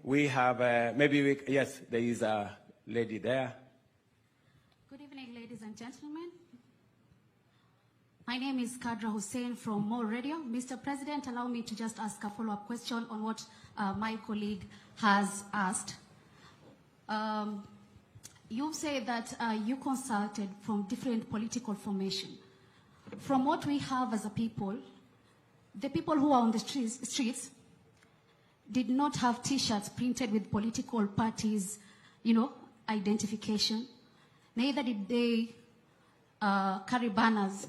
We have, yes, there is a lady there. Good evening, ladies and gentlemen. My name is Kadra Hussein from More Radio. Mr. President, allow me to just ask a follow-up question on what my colleague has asked. You say that you consulted from different political formation. From what we have as a people, the people who are on the streets did not have T-shirts printed with political parties, identification. Neither did they carry banners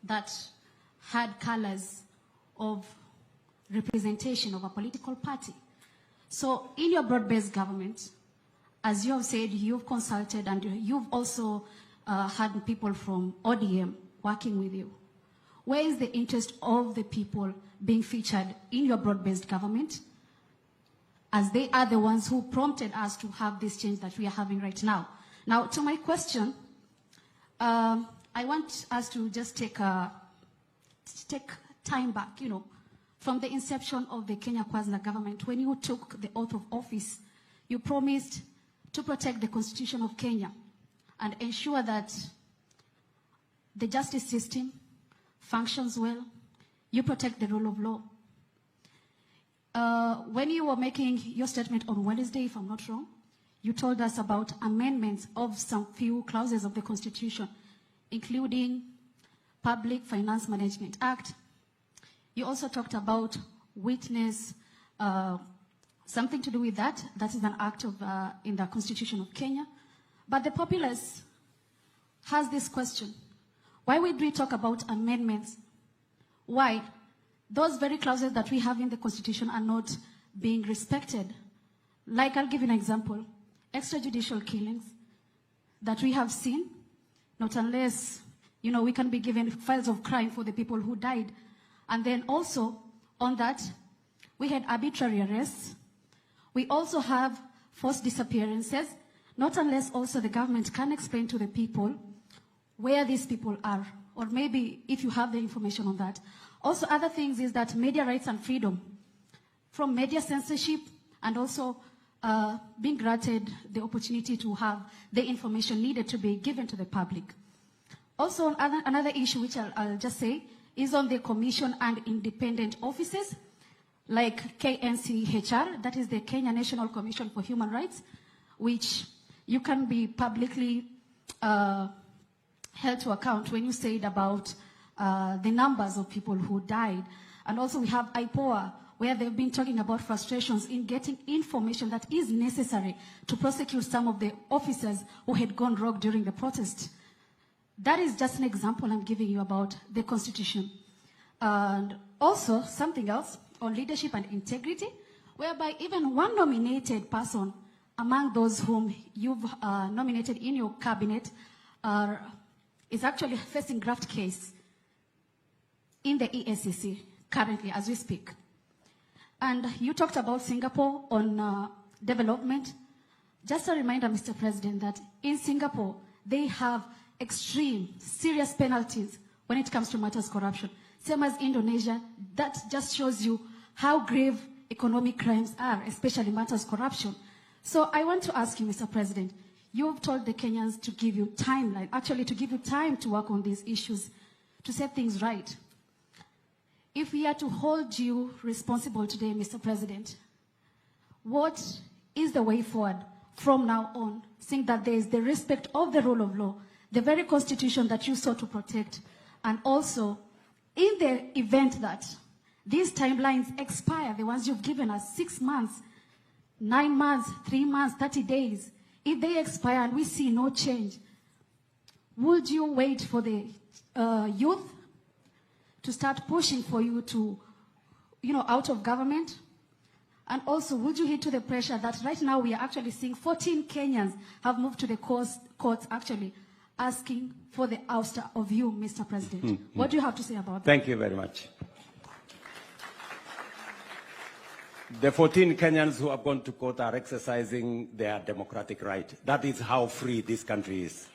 that had colors of representation of a political party. So in your broad-based government, as you have said, you've consulted and you've also had people from ODM working with you. Where is the interest of the people being featured in your broad-based government, as they are the ones who prompted us to have this change that we are having right now? Now, to my question, I want us to just take time back, from the inception of the Kenya Kwanza government. When you took the oath of office, you promised to protect the Constitution of Kenya and ensure that the justice system functions well. You protect the rule of law. When you were making your statement on Wednesday, if I'm not wrong, you told us about amendments of some few clauses of the Constitution, including Public Finance Management Act. You also talked about witness, something to do with that. That is an act of, in the Constitution of Kenya. But the populace has this question. Why would we talk about amendments? Why? Those very clauses that we have in the Constitution are not being respected. Like, I'll give you an example. Extrajudicial killings that we have seen, not unless, we can be given files of crime for the people who died. And then also, on that, we had arbitrary arrests. We also have forced disappearances, not unless also the government can explain to the people where these people are, or maybe if you have the information on that. Also, other things is that media rights and freedom, from media censorship and also being granted the opportunity to have the information needed to be given to the public. Also, another issue which I'll just say is on the commission and independent offices, like KNCHR, that is the Kenya National Commission for Human Rights, which you can be publicly held to account when you said about the numbers of people who died. And also we have IPOA, where they've been talking about frustrations in getting information that is necessary to prosecute some of the officers who had gone rogue during the protest. That is just an example I'm giving you about the Constitution. And also something else on leadership and integrity, whereby even one nominated person among those whom you've nominated in your cabinet is actually facing graft case in the EACC currently as we speak. And you talked about Singapore on development. Just a reminder, Mr. President, that in Singapore, they have extreme, serious penalties when it comes to matters corruption. Same as Indonesia. That just shows you how grave economic crimes are, especially matters corruption. So I want to ask you, Mr. President, you've told the Kenyans to give you timeline, actually to give you time to work on these issues, to set things right. If we are to hold you responsible today, Mr. President, what is the way forward from now on, seeing that there is the respect of the rule of law, the very Constitution that you sought to protect, and also in the event that these timelines expire, the ones you've given us, 6 months, 9 months, 3 months, 30 days, if they expire and we see no change, would you wait for the youth to start pushing for you to, out of government? And also, would you heed to the pressure that right now we are actually seeing 14 Kenyans have moved to the courts actually asking for the ouster of you, Mr. President? What do you have to say about that? Thank you very much. The 14 Kenyans who have gone to court are exercising their democratic right. That is how free this country is.